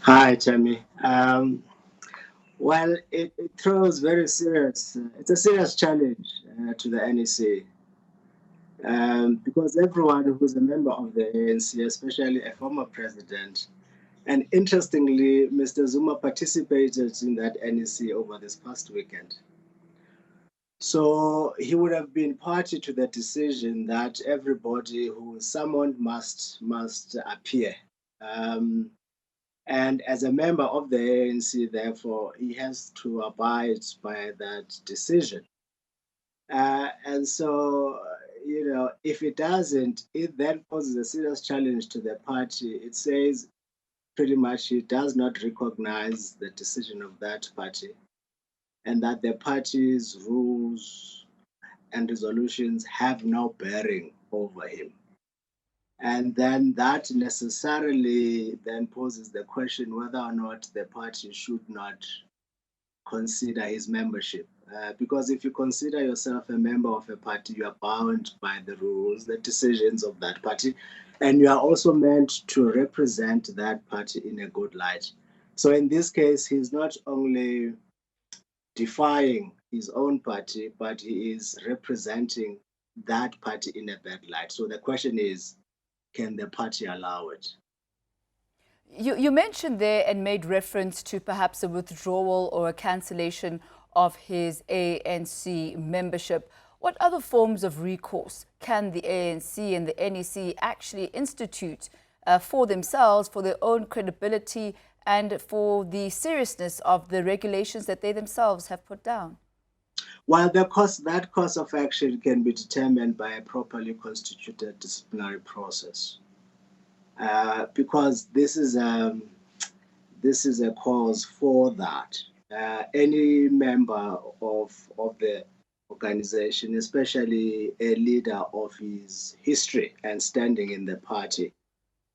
Hi, Tammy. Well, it throws very serious. It's a serious challenge to the NEC because everyone who's a member of the ANC, especially a former president, and interestingly, Mr. Zuma participated in that NEC over this past weekend. So he would have been party to the decision that everybody who is summoned must appear. Um, And as a member of the ANC, therefore, he has to abide by that decision. And so, if it doesn't, it then poses a serious challenge to the party. It says pretty much it does not recognize the decision of that party and that the party's rules and resolutions have no bearing over him. And then that necessarily then poses the question whether or not the party should not consider his membership. Because if you consider yourself a member of a party, you are bound by the rules, the decisions of that party, and you are also meant to represent that party in a good light. So in this case, he's not only defying his own party, but he is representing that party in a bad light. So the question is, can the party allow it? You mentioned there and made reference to perhaps a withdrawal or a cancellation of his ANC membership. What other forms of recourse can the ANC and the NEC actually institute for themselves, for their own credibility, and for the seriousness of the regulations that they themselves have put down? Well, that course of action can be determined by a properly constituted disciplinary process, because this is a cause for that. Any member of the organization, especially a leader of his history and standing in the party,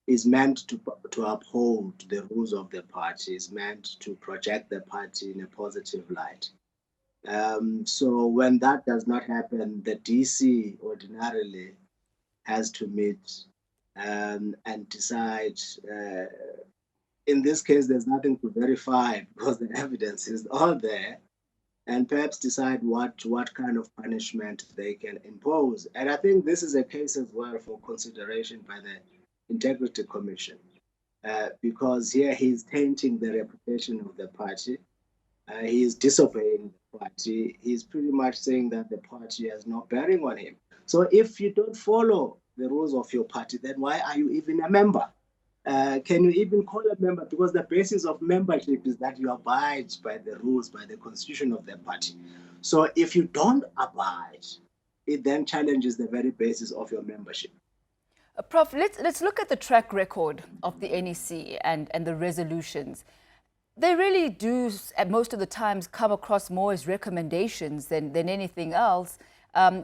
is meant to uphold the rules of the party, is meant to project the party in a positive light. So when that does not happen, the DC ordinarily has to meet and decide. In this case, there's nothing to verify because the evidence is all there, and perhaps decide what kind of punishment they can impose. And I think this is a case as well for consideration by the Integrity Commission, because here he's tainting the reputation of the party. He is disobeying the party. He's pretty much saying that the party has no bearing on him. So if you don't follow the rules of your party, then why are you even a member? Can you even call a member? Because the basis of membership is that you abide by the rules, by the constitution of the party. So if you don't abide, it then challenges the very basis of your membership. Prof, let's look at the track record of the NEC and the resolutions. They really do, at most of the times, come across more as recommendations than anything else,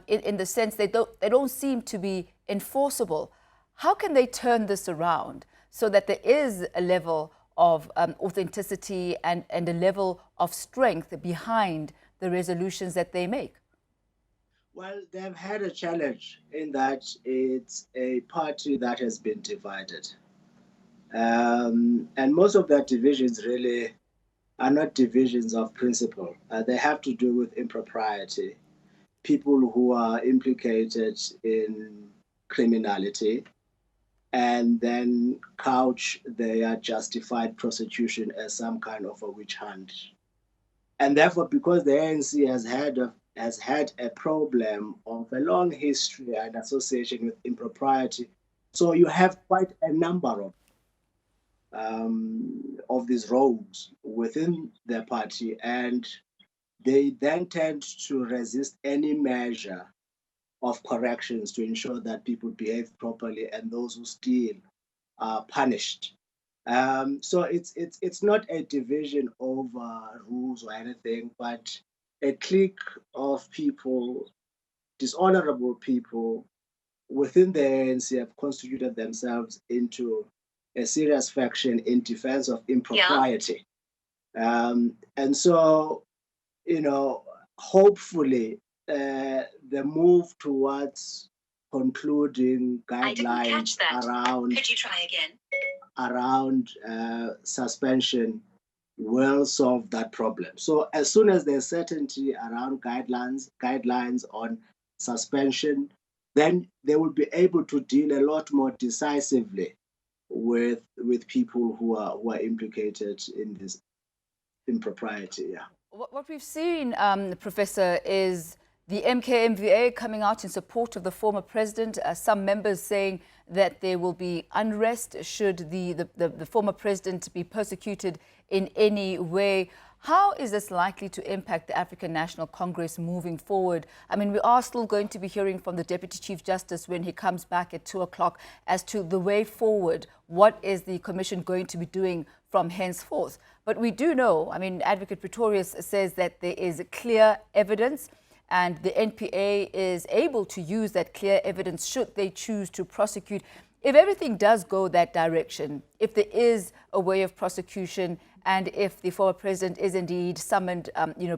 in the sense they don't seem to be enforceable. How can they turn this around so that there is a level of authenticity and a level of strength behind the resolutions that they make? Well, they've had a challenge in that it's a party that has been divided. And most of their divisions really are not divisions of principle. They have to do with impropriety, people who are implicated in criminality, and then couch their justified prosecution as some kind of a witch hunt. And therefore, because the ANC has had a problem of a long history and association with impropriety, so you have quite a number of these rogues within the party, and they then tend to resist any measure of corrections to ensure that people behave properly and those who steal are punished. So it's not a division over rules or anything, but a clique of people, dishonorable people within the ANC have constituted themselves into a serious faction in defense of impropriety. And so, hopefully, the move towards concluding guidelines around. Could you try again? around suspension will solve that problem. So as soon as there's certainty around guidelines on suspension, then they will be able to deal a lot more decisively with people who are implicated in this impropriety. Yeah. What we've seen, Professor, is the MKMVA coming out in support of the former president. Some members saying that there will be unrest should the former president be persecuted in any way. How is this likely to impact the African National Congress moving forward? I mean, we are still going to be hearing from the Deputy Chief Justice when he comes back at 2 o'clock as to the way forward. What is the Commission going to be doing from henceforth? But we do know, I mean, Advocate Pretorius says that there is clear evidence and the NPA is able to use that clear evidence should they choose to prosecute. If everything does go that direction, if there is a way of prosecution, and if the former president is indeed summoned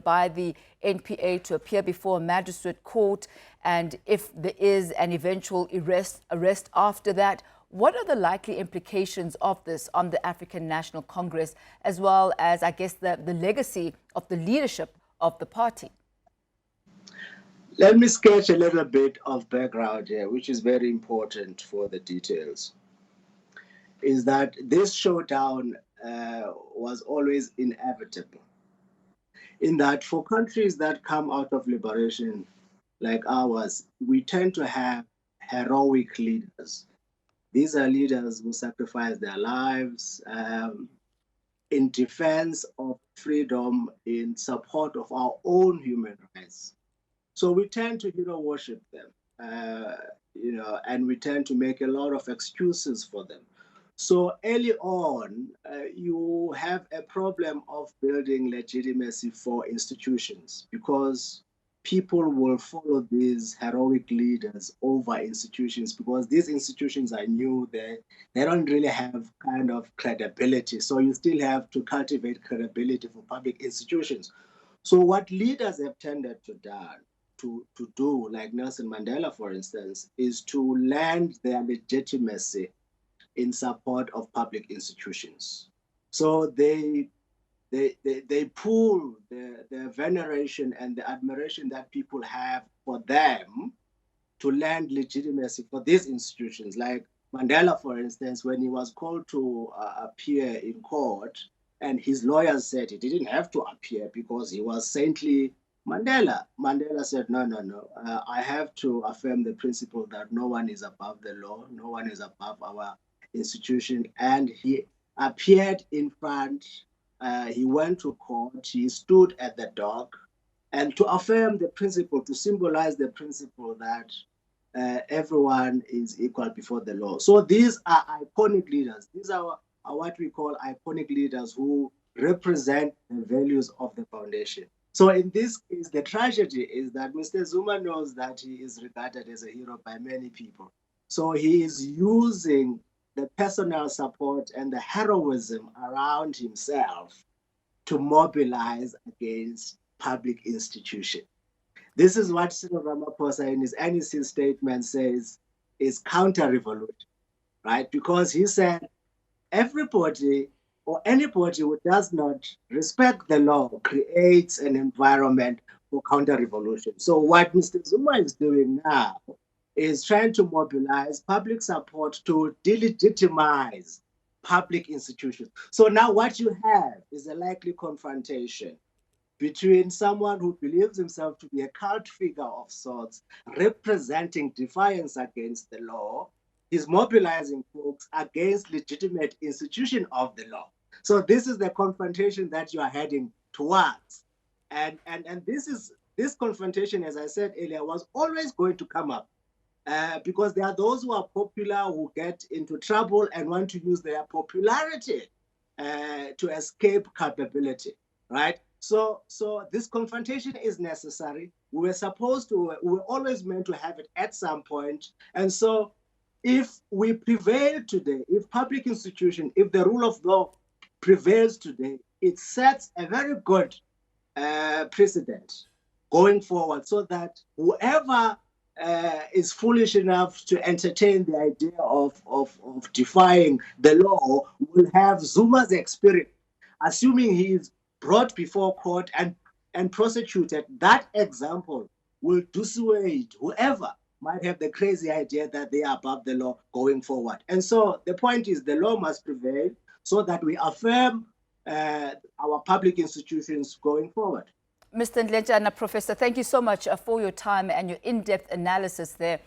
by the NPA to appear before a magistrate court, and if there is an eventual arrest after that, what are the likely implications of this on the African National Congress, as well as, I guess, the legacy of the leadership of the party? Let me sketch a little bit of background here, which is very important for the details. Is that this showdown was always inevitable. In that for countries that come out of liberation like ours, we tend to have heroic leaders. These are leaders who sacrifice their lives in defense of freedom, in support of our own human rights. So we tend to hero worship them, and we tend to make a lot of excuses for them. So early on, you have a problem of building legitimacy for institutions because people will follow these heroic leaders over institutions because these institutions are new. They don't really have kind of credibility. So you still have to cultivate credibility for public institutions. So what leaders have tended to do, like Nelson Mandela, for instance, is to lend their legitimacy in support of public institutions. So they pool the veneration and the admiration that people have for them to lend legitimacy for these institutions. Like Mandela, for instance, when he was called to appear in court, and his lawyers said he didn't have to appear because he was saintly Mandela. Mandela said, no, I have to affirm the principle that no one is above the law, no one is above our institution. And he appeared in front, he went to court, he stood at the dock, and to affirm the principle, to symbolize the principle that everyone is equal before the law. So these are iconic leaders. These are what we call iconic leaders who represent the values of the foundation. So in this case, the tragedy is that Mr. Zuma knows that he is regarded as a hero by many people. So he is using the personal support and the heroism around himself to mobilize against public institutions. This is what Cyril Ramaphosa in his NEC statement says is counter-revolution, right? Because he said everybody or anybody who does not respect the law creates an environment for counter-revolution. So what Mr. Zuma is doing now is trying to mobilize public support to delegitimize public institutions. So now what you have is a likely confrontation between someone who believes himself to be a cult figure of sorts, representing defiance against the law. He's mobilizing folks against legitimate institution of the law. So this is the confrontation that you are heading towards. And this confrontation, as I said earlier, was always going to come up because there are those who are popular who get into trouble and want to use their popularity to escape culpability, right? So this confrontation is necessary. We were always meant to have it at some point. And so if we prevail today, if public institution, if the rule of law prevails today, it sets a very good precedent going forward so that whoever is foolish enough to entertain the idea of defying the law will have Zuma's experience, assuming he is brought before court and prosecuted. That example will dissuade whoever might have the crazy idea that they are above the law going forward. And so the point is the law must prevail so that we affirm our public institutions going forward. Mr. Ndletyana, Professor, thank you so much for your time and your in-depth analysis there